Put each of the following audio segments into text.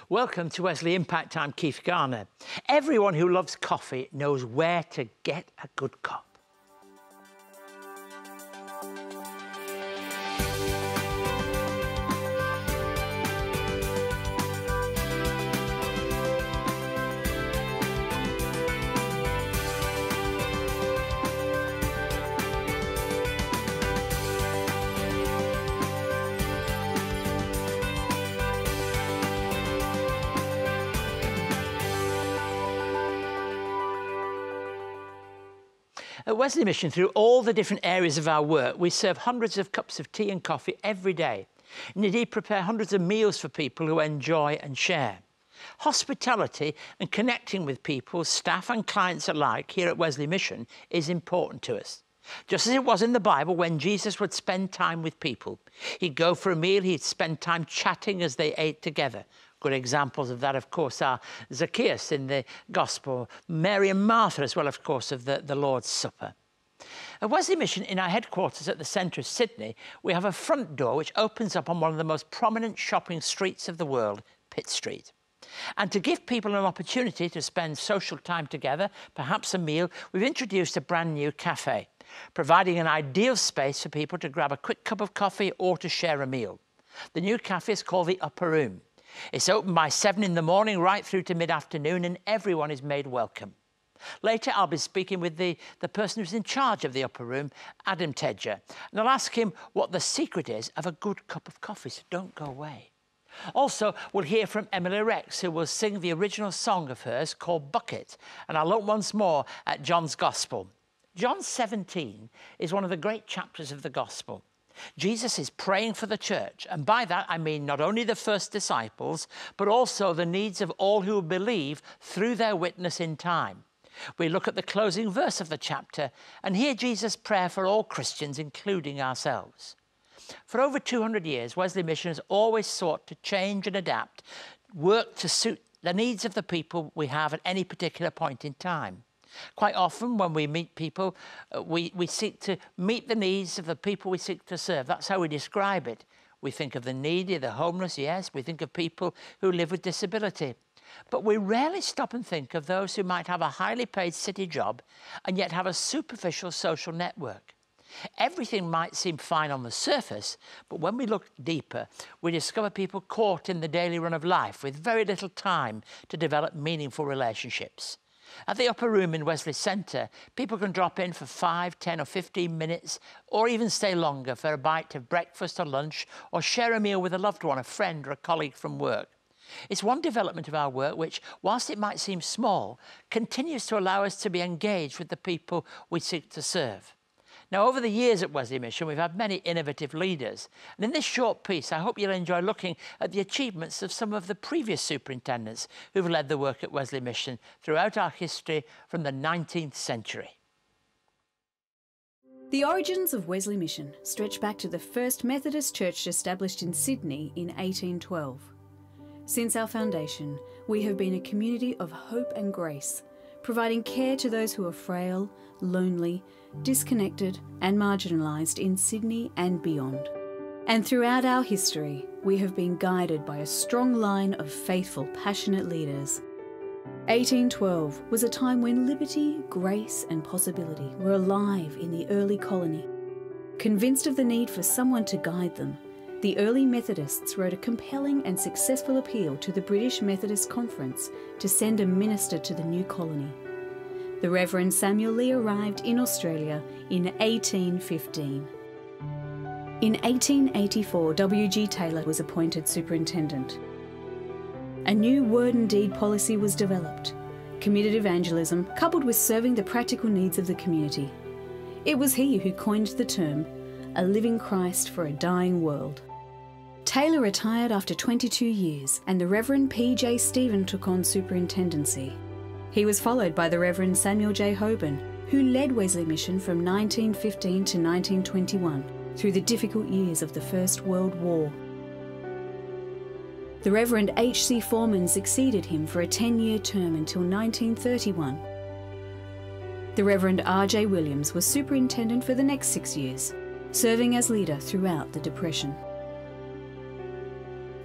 Welcome to Wesley Impact. I'm Keith Garner. Everyone who loves coffee knows where to get a good cup. At Wesley Mission, through all the different areas of our work, we serve hundreds of cups of tea and coffee every day, and indeed prepare hundreds of meals for people who enjoy and share. Hospitality and connecting with people, staff and clients alike here at Wesley Mission is important to us. Just as it was in the Bible when Jesus would spend time with people. He'd go for a meal, he'd spend time chatting as they ate together. Good examples of that, of course, are Zacchaeus in the Gospel, Mary and Martha as well, of course, of the Lord's Supper. At Wesley Mission, in our headquarters at the centre of Sydney, we have a front door which opens up on one of the most prominent shopping streets of the world, Pitt Street. And to give people an opportunity to spend social time together, perhaps a meal, we've introduced a brand new cafe, providing an ideal space for people to grab a quick cup of coffee or to share a meal. The new cafe is called the Upper Room. It's open by 7 in the morning right through to mid-afternoon, and everyone is made welcome. Later, I'll be speaking with the person who's in charge of the Upper Room, Adam Tedja, and I'll ask him what the secret is of a good cup of coffee, so don't go away. Also, we'll hear from Emily Rex, who will sing the original song of hers called Bucket, and I'll look once more at John's Gospel. John 17 is one of the great chapters of the Gospel. Jesus is praying for the church, and by that I mean not only the first disciples, but also the needs of all who believe through their witness in time. We look at the closing verse of the chapter and hear Jesus' prayer for all Christians, including ourselves. For over 200 years, Wesley Mission has always sought to change and adapt, work to suit the needs of the people we have at any particular point in time. Quite often when we meet people, we seek to meet the needs of the people we seek to serve. That's how we describe it. We think of the needy, the homeless, yes. We think of people who live with disability. But we rarely stop and think of those who might have a highly paid city job and yet have a superficial social network. Everything might seem fine on the surface, but when we look deeper, we discover people caught in the daily run of life with very little time to develop meaningful relationships. At the Upper Room in Wesley Centre, people can drop in for 5, 10 or 15 minutes, or even stay longer for a bite of breakfast or lunch, or share a meal with a loved one, a friend or a colleague from work. It's one development of our work which, whilst it might seem small, continues to allow us to be engaged with the people we seek to serve. Now, over the years at Wesley Mission, we've had many innovative leaders. And in this short piece, I hope you'll enjoy looking at the achievements of some of the previous superintendents who've led the work at Wesley Mission throughout our history from the 19th century. The origins of Wesley Mission stretch back to the first Methodist church established in Sydney in 1812. Since our foundation, we have been a community of hope and grace, providing care to those who are frail, lonely, disconnected and marginalised in Sydney and beyond. And throughout our history, we have been guided by a strong line of faithful, passionate leaders. 1812 was a time when liberty, grace and possibility were alive in the early colony. Convinced of the need for someone to guide them, the early Methodists wrote a compelling and successful appeal to the British Methodist Conference to send a minister to the new colony. The Reverend Samuel Lee arrived in Australia in 1815. In 1884, W.G. Taylor was appointed superintendent. A new word and deed policy was developed, committed evangelism coupled with serving the practical needs of the community. It was he who coined the term, a living Christ for a dying world. Taylor retired after 22 years and the Reverend P.J. Stephen took on superintendency. He was followed by the Reverend Samuel J. Hoban, who led Wesley Mission from 1915 to 1921 through the difficult years of the First World War. The Reverend H.C. Foreman succeeded him for a 10-year term until 1931. The Reverend R.J. Williams was superintendent for the next 6 years, serving as leader throughout the Depression.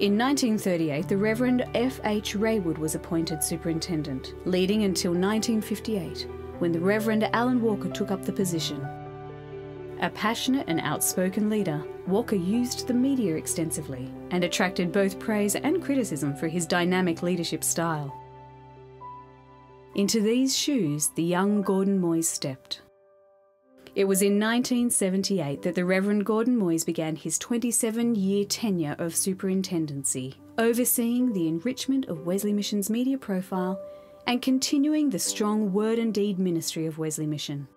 In 1938, the Reverend F.H. Raywood was appointed superintendent, leading until 1958, when the Reverend Alan Walker took up the position. A passionate and outspoken leader, Walker used the media extensively and attracted both praise and criticism for his dynamic leadership style. Into these shoes, the young Gordon Moyes stepped. It was in 1978 that the Reverend Gordon Moyes began his 27-year tenure of superintendency, overseeing the enrichment of Wesley Mission's media profile and continuing the strong word and deed ministry of Wesley Mission.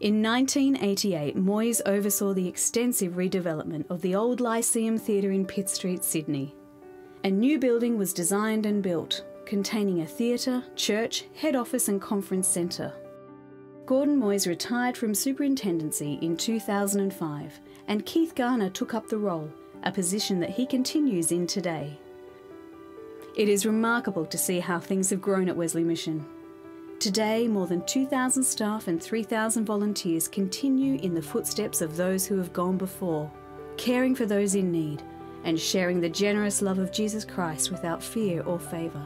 In 1988, Moyes oversaw the extensive redevelopment of the old Lyceum Theatre in Pitt Street, Sydney. A new building was designed and built, containing a theatre, church, head office and conference centre. Gordon Moyes retired from superintendency in 2005 and Keith Garner took up the role, a position that he continues in today. It is remarkable to see how things have grown at Wesley Mission. Today, more than 2,000 staff and 3,000 volunteers continue in the footsteps of those who have gone before, caring for those in need and sharing the generous love of Jesus Christ without fear or favour.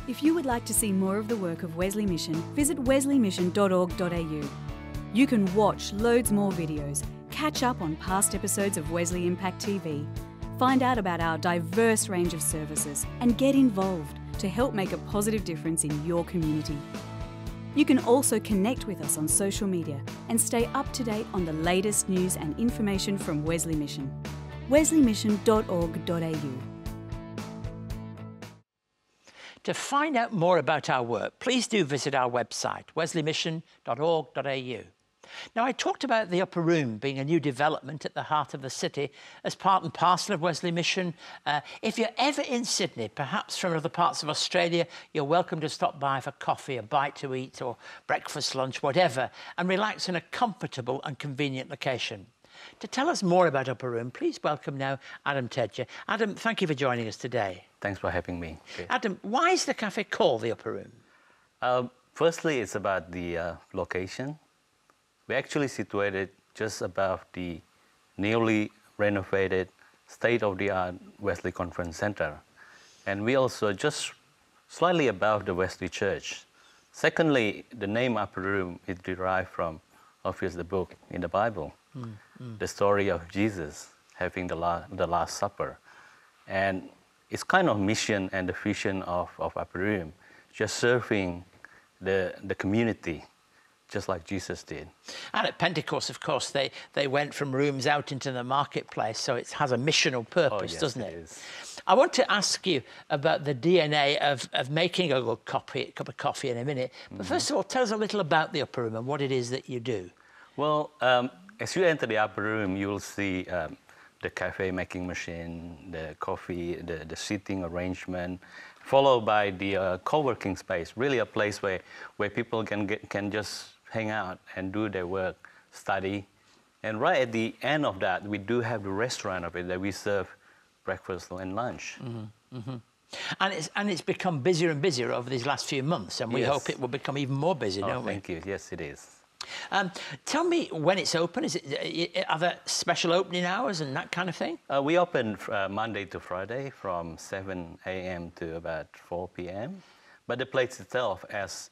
If you would like to see more of the work of Wesley Mission, visit wesleymission.org.au. You can watch loads more videos, catch up on past episodes of Wesley Impact TV, find out about our diverse range of services and get involved to help make a positive difference in your community. You can also connect with us on social media and stay up to date on the latest news and information from Wesley Mission. wesleymission.org.au. To find out more about our work, please do visit our website, wesleymission.org.au. Now, I talked about the Upper Room being a new development at the heart of the city as part and parcel of Wesley Mission. If you're ever in Sydney, perhaps from other parts of Australia, you're welcome to stop by for coffee, a bite to eat or breakfast, lunch, whatever, and relax in a comfortable and convenient location. To tell us more about Upper Room, please welcome now Adam Tedja. Adam, thank you for joining us today. Thanks for having me. Okay. Adam, why is the cafe called the Upper Room? Firstly, it's about the location. We're actually situated just above the newly renovated state-of-the-art Wesley Conference Center. And we also just slightly above the Wesley Church. Secondly, the name Upper Room is derived from, obviously, the book in the Bible, the story of Jesus having the Last Supper. And it's kind of mission and the vision of Upper Room, just serving the community, just like Jesus did. And at Pentecost, of course, they went from rooms out into the marketplace, so it has a missional purpose, doesn't it? It is. I want to ask you about the DNA of making a good cup of coffee in a minute. But first of all, tell us a little about the Upper Room and what it is that you do. Well, as you enter the Upper Room, you will see the cafe making machine, the coffee, the seating arrangement, followed by the co-working space, really a place where people can just hang out and do their work, study. And right at the end of that, we do have the restaurant of it that we serve breakfast and lunch. And it's become busier and busier over these last few months, and we hope it will become even more busy, don't we? Thank you. Yes, it is. Tell me when it's open. Are there special opening hours and that kind of thing? We open Monday to Friday from 7 a.m. to about 4 p.m. But the place itself, as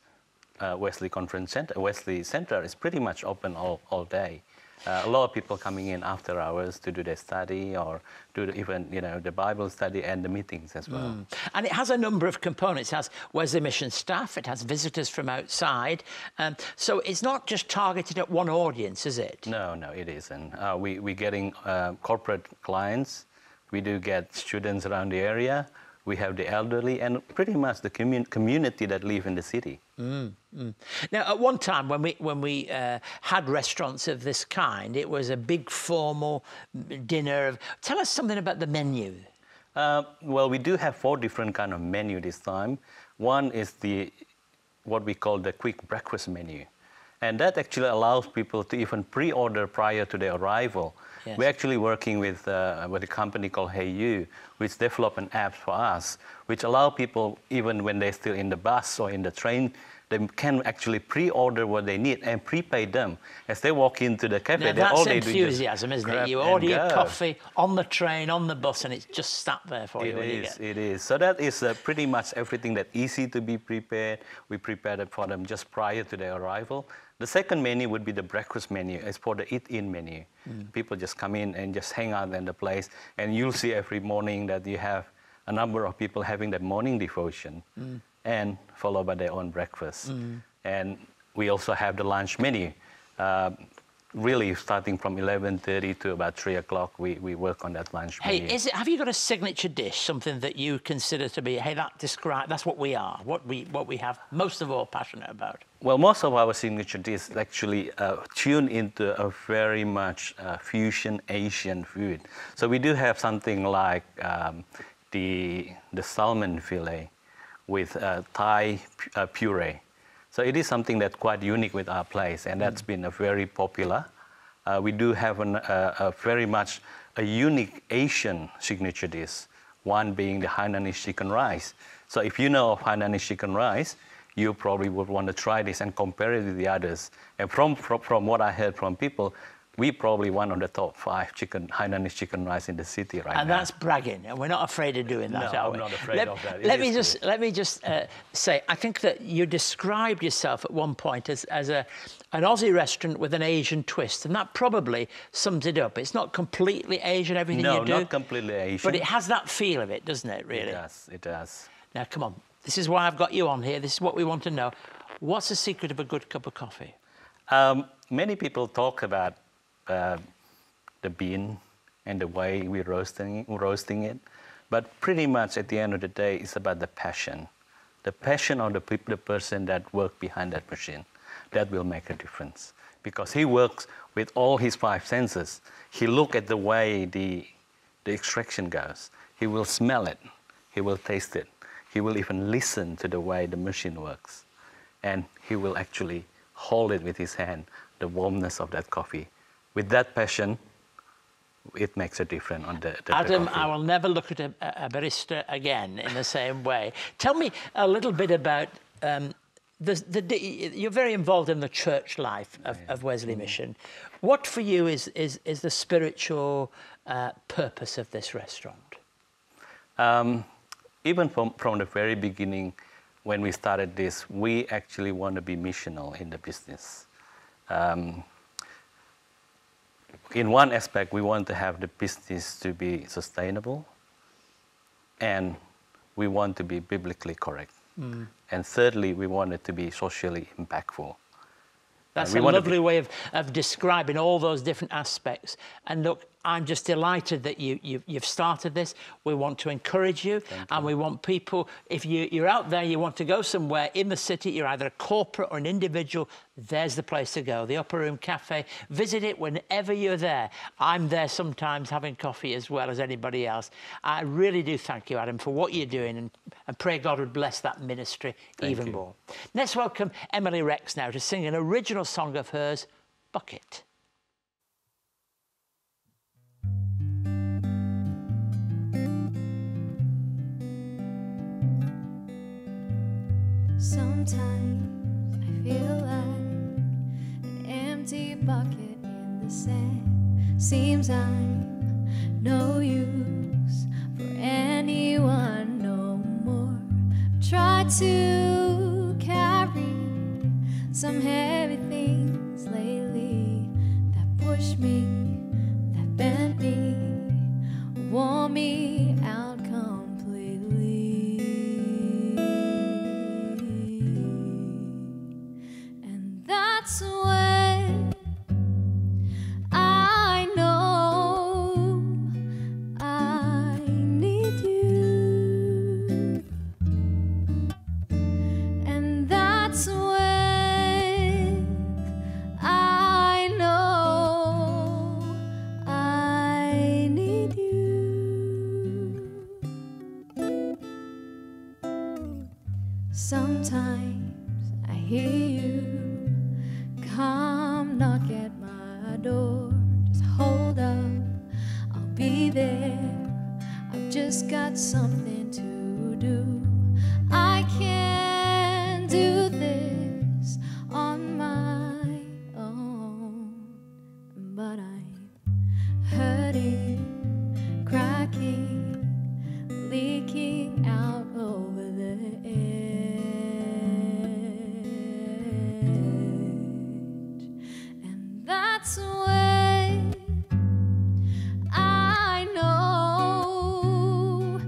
Wesley Conference Center, Wesley Center, is pretty much open all day. A lot of people coming in after hours to do their study or do even the Bible study and the meetings as well. And it has a number of components. It has Wesley Mission staff, it has visitors from outside. So it's not just targeted at one audience, is it? No, it isn't. We're getting corporate clients. We do get students around the area. We have the elderly and pretty much the community that live in the city. Now, at one time when we had restaurants of this kind, it was a big formal dinner. Tell us something about the menu. Well, we do have 4 different kind of menu this time. One is what we call the quick breakfast menu. And that actually allows people to even pre-order prior to their arrival. Yes. We're actually working with a company called Hey You, which developed an app for us, which allow people, even when they're still in the bus or in the train, they can actually pre-order what they need and prepay them. As they walk into the cafe, that's enthusiasm, isn't it? You order your coffee on the train, on the bus, and it's just sat there for you when you get. It is. So that is pretty much everything that's easy to be prepared. We prepared it for them just prior to their arrival. The second menu would be the breakfast menu. It's for the eat-in menu. People just come in and just hang out in the place, and you'll see every morning that you have a number of people having that morning devotion, and followed by their own breakfast. And we also have the lunch menu. Really, starting from 11:30 to about 3 o'clock, we work on that lunch menu. Hey, have you got a signature dish, something that you consider to be, hey, that's what we are, what we have most of all passionate about? Well, most of our signature dishes actually tune into a very much fusion Asian food. So we do have something like the salmon fillet with Thai puree. So it is something that's quite unique with our place, and that's been a very popular. We do have a very much a unique Asian signature dish, one being the Hainanese chicken rice. So if you know of Hainanese chicken rice, you probably would want to try this and compare it with the others. And from what I heard from people, we probably one of the top 5 Hainanese chicken rice in the city right now. And that's bragging, and we're not afraid of doing that, are we? I'm not afraid of that. Let me just say, I think that you described yourself at one point as an Aussie restaurant with an Asian twist, and that probably sums it up. It's not completely Asian, everything you do. No, not completely Asian. But it has that feel of it, doesn't it, really? It does. Now, come on. This is why I've got you on here. This is what we want to know. What's the secret of a good cup of coffee? Many people talk about the bean and the way we're roasting it. But pretty much at the end of the day, it's about the passion. The passion of the person that works behind that machine. That will make a difference. Because he works with all his 5 senses. He looks at the way the extraction goes. He will smell it. He will taste it. He will even listen to the way the machine works. And he will actually hold it with his hand, the warmness of that coffee. With that passion, it makes a difference on the Adam, coffee. I will never look at a barista again in the same way. Tell me a little bit about, you're very involved in the church life of Wesley Mission. What for you is the spiritual purpose of this restaurant? Even from the very beginning, when we started this, we actually want to be missional in the business. In one aspect, we want to have the business to be sustainable, and we want to be biblically correct. And thirdly, we want it to be socially impactful. That's a lovely way of describing all those different aspects. And look, I'm just delighted that you've started this. We want to encourage you, and we want people, if you're out there, you want to go somewhere in the city, you're either a corporate or an individual, there's the place to go, the Upper Room Cafe. Visit it whenever you're there. I'm there sometimes having coffee as well as anybody else. I really do thank you, Adam, for what you're doing, and pray God would bless that ministry even more. Let's welcome Emily Rex now to sing an original song of hers, Bucket. Sometimes I feel like an empty bucket in the sand. Seems I'm no use for anyone no more. Try to carry some heavy things lately that push me, that bent me, wore me out completely. And that's when I know I need you. And that's when I know I need you. Sometimes I hear you come knock at my door. Just hold up, I'll be there. I've just got something to do. I can't do this cracking, leaking out over the edge. And that's when I know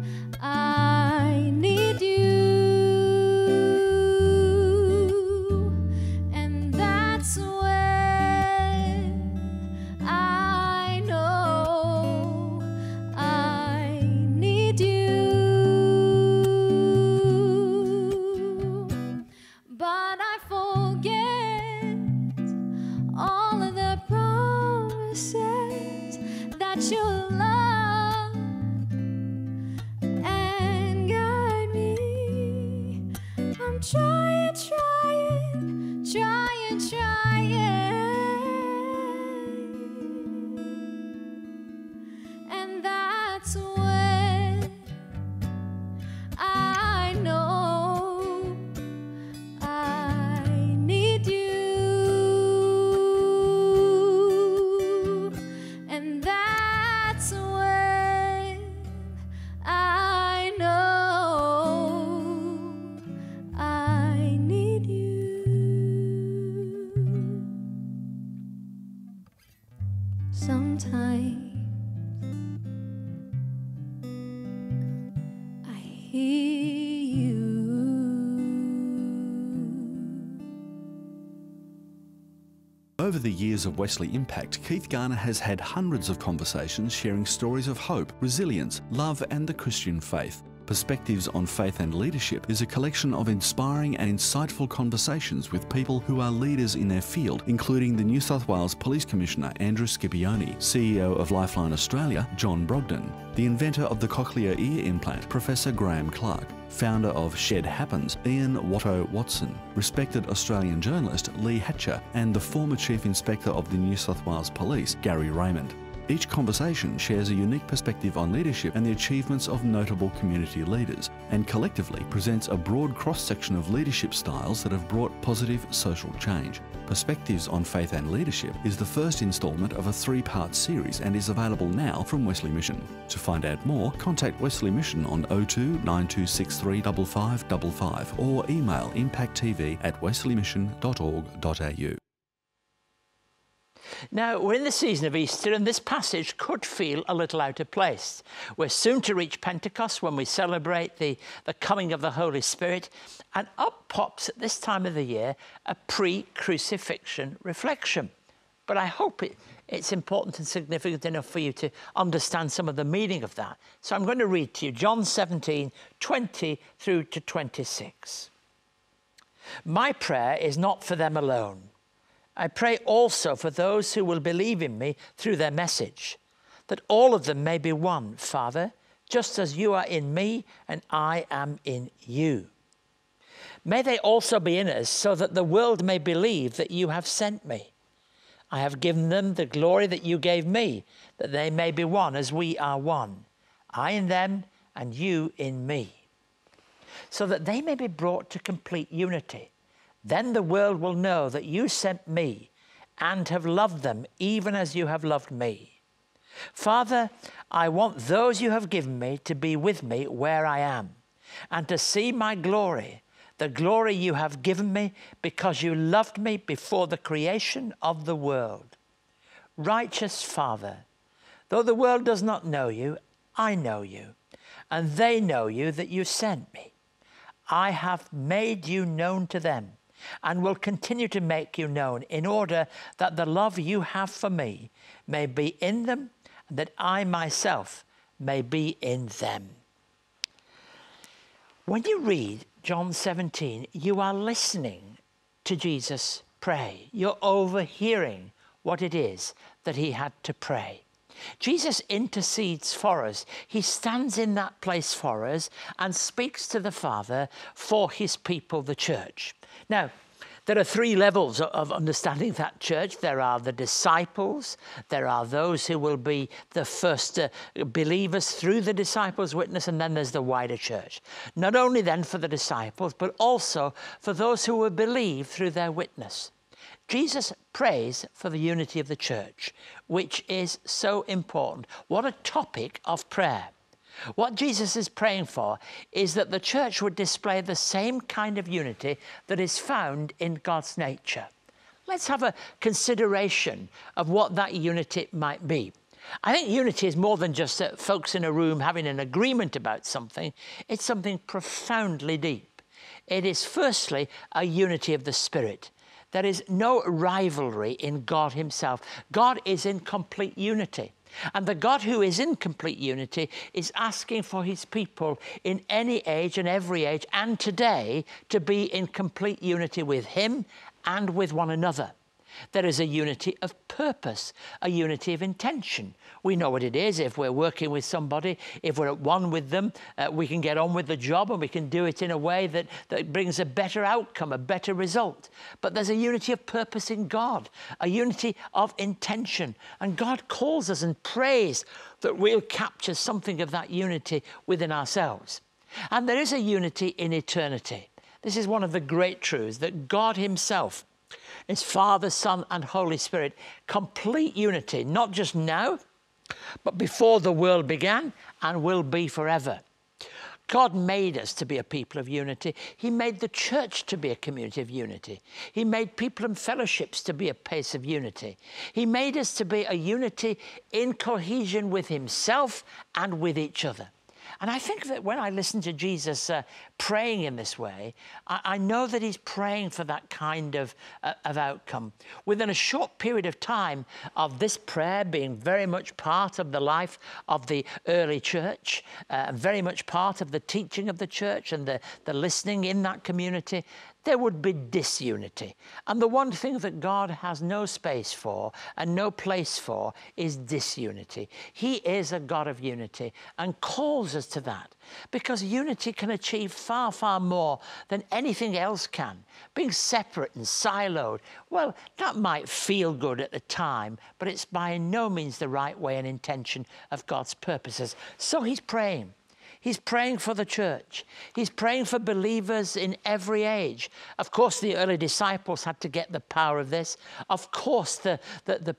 I need you. And that's when I know I need you. But I forget all of the promises that you love and guide me. I'm trying, trying, trying, trying. And that's when I know I need you. And that's when I know I need you. Sometimes I hear you. Over the years of Wesley Impact, Keith Garner has had hundreds of conversations sharing stories of hope, resilience, love and the Christian faith. Perspectives on Faith and Leadership is a collection of inspiring and insightful conversations with people who are leaders in their field, including the New South Wales Police Commissioner Andrew Scipione, CEO of Lifeline Australia John Brogden, the inventor of the cochlear ear implant Professor Graham Clark, founder of Shed Happens Ian Watto Watson, respected Australian journalist Lee Hatcher, and the former Chief Inspector of the New South Wales Police Gary Raymond. Each conversation shares a unique perspective on leadership and the achievements of notable community leaders, and collectively presents a broad cross-section of leadership styles that have brought positive social change. Perspectives on Faith and Leadership is the first instalment of a 3-part series and is available now from Wesley Mission. To find out more, contact Wesley Mission on 02 9263 5555 or email impacttv@wesleymission.org.au. Now, we're in the season of Easter, and this passage could feel a little out of place. We're soon to reach Pentecost, when we celebrate the coming of the Holy Spirit, and up pops at this time of the year a pre-crucifixion reflection. But I hope it's important and significant enough for you to understand some of the meaning of that. So I'm going to read to you John 17, 20 through to 26. My prayer is not for them alone. I pray also for those who will believe in me through their message, that all of them may be one, Father, just as you are in me and I am in you. May they also be in us, so that the world may believe that you have sent me. I have given them the glory that you gave me, that they may be one as we are one, I in them and you in me, so that they may be brought to complete unity. Then the world will know that you sent me and have loved them even as you have loved me. Father, I want those you have given me to be with me where I am, and to see my glory, the glory you have given me because you loved me before the creation of the world. Righteous Father, though the world does not know you, I know you, and they know you that you sent me. I have made you known to them, and will continue to make you known, in order that the love you have for me may be in them, and that I myself may be in them. When you read John 17, you are listening to Jesus pray. You're overhearing what it is that he had to pray. Jesus intercedes for us. He stands in that place for us and speaks to the Father for his people, the church. Now, there are 3 levels of understanding that church. There are the disciples. There are those who will be the first believers through the disciples' witness, and then there's the wider church. Not only then for the disciples, but also for those who will believe through their witness. Jesus prays for the unity of the church, which is so important. What a topic of prayer. What Jesus is praying for is that the church would display the same kind of unity that is found in God's nature. Let's have a consideration of what that unity might be. I think unity is more than just folks in a room having an agreement about something. It's something profoundly deep. It is firstly a unity of the Spirit. There is no rivalry in God himself. God is in complete unity. And the God who is in complete unity is asking for his people in any age and every age and today to be in complete unity with him and with one another. There is a unity of purpose, a unity of intention. We know what it is. If we're working with somebody, if we're at one with them, we can get on with the job and we can do it in a way that brings a better outcome, a better result. But there's a unity of purpose in God, a unity of intention. And God calls us and prays that we'll capture something of that unity within ourselves. And there is a unity in eternity. This is one of the great truths, that God himself is Father, Son, and Holy Spirit. Complete unity, not just now, but before the world began and will be forever. God made us to be a people of unity. He made the church to be a community of unity. He made people and fellowships to be a place of unity. He made us to be a unity in cohesion with himself and with each other. And I think that when I listen to Jesus praying in this way, I know that he's praying for that kind of outcome. Within a short period of time of this prayer being very much part of the life of the early church, very much part of the teaching of the church and the listening in that community, there would be disunity. And the one thing that God has no space for and no place for is disunity. He is a God of unity and calls us to that, because unity can achieve far, far more than anything else can. Being separate and siloed, well, that might feel good at the time, but it's by no means the right way and intention of God's purposes. So he's praying. He's praying for the church. He's praying for believers in every age. Of course, the early disciples had to get the power of this. Of course, the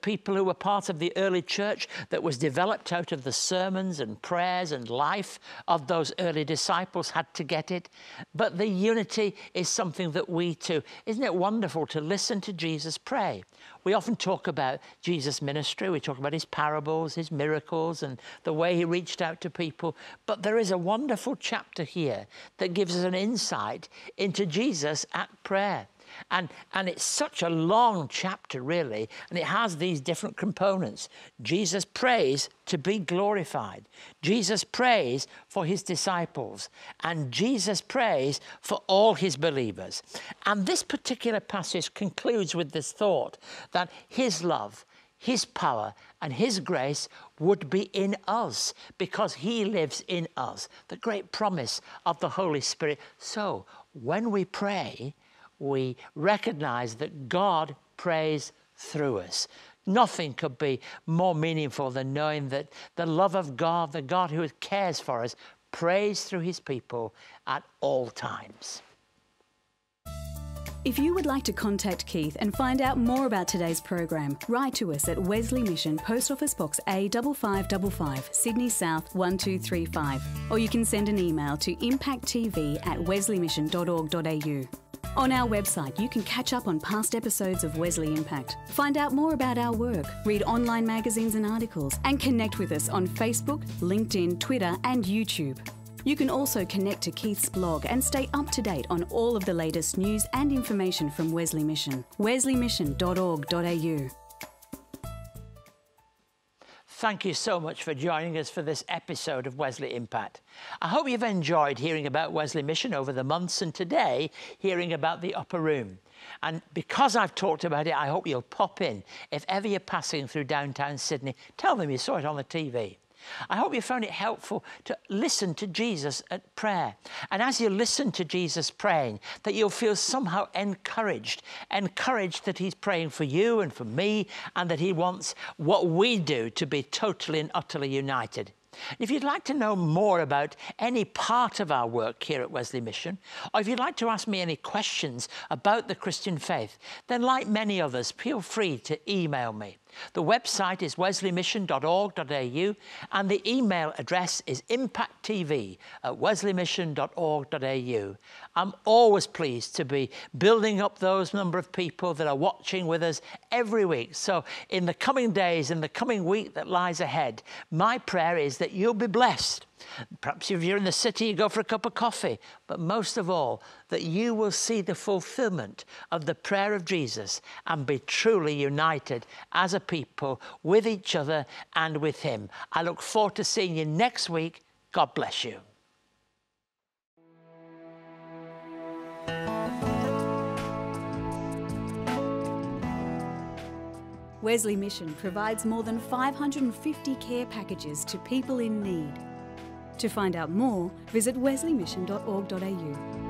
people who were part of the early church that was developed out of the sermons and prayers and life of those early disciples had to get it. But the unity is something that we too. Isn't it wonderful to listen to Jesus pray? We often talk about Jesus' ministry. We talk about his parables, his miracles, and the way he reached out to people. But there is a wonderful chapter here that gives us an insight into Jesus at prayer. And it's such a long chapter, really, and it has these different components. Jesus prays to be glorified. Jesus prays for his disciples. And Jesus prays for all his believers. And this particular passage concludes with this thought that his love, his power, and his grace would be in us because he lives in us. The great promise of the Holy Spirit. So when we pray, we recognize that God prays through us. Nothing could be more meaningful than knowing that the love of God, the God who cares for us, prays through his people at all times. If you would like to contact Keith and find out more about today's program, write to us at Wesley Mission, Post Office Box A5555, Sydney South 1235. Or you can send an email to impacttv@wesleymission.org.au. On our website, you can catch up on past episodes of Wesley Impact, find out more about our work, read online magazines and articles, and connect with us on Facebook, LinkedIn, Twitter, and YouTube. You can also connect to Keith's blog and stay up to date on all of the latest news and information from Wesley Mission. wesleymission.org.au. Thank you so much for joining us for this episode of Wesley Impact. I hope you've enjoyed hearing about Wesley Mission over the months, and today hearing about the upper room. And because I've talked about it, I hope you'll pop in. If ever you're passing through downtown Sydney, tell them you saw it on the TV. I hope you found it helpful to listen to Jesus at prayer. And as you listen to Jesus praying, that you'll feel somehow encouraged that he's praying for you and for me, and that he wants what we do to be totally and utterly united. If you'd like to know more about any part of our work here at Wesley Mission, or if you'd like to ask me any questions about the Christian faith, then like many others, feel free to email me. The website is wesleymission.org.au and the email address is impacttv@wesleymission.org.au. I'm always pleased to be building up those number of people that are watching with us every week. So in the coming days, in the coming week that lies ahead, my prayer is that you'll be blessed. Perhaps if you're in the city, you go for a cup of coffee, but most of all, that you will see the fulfillment of the prayer of Jesus and be truly united as a people with each other and with him. I look forward to seeing you next week. God bless you. Wesley Mission provides more than 550 care packages to people in need. To find out more, visit wesleymission.org.au.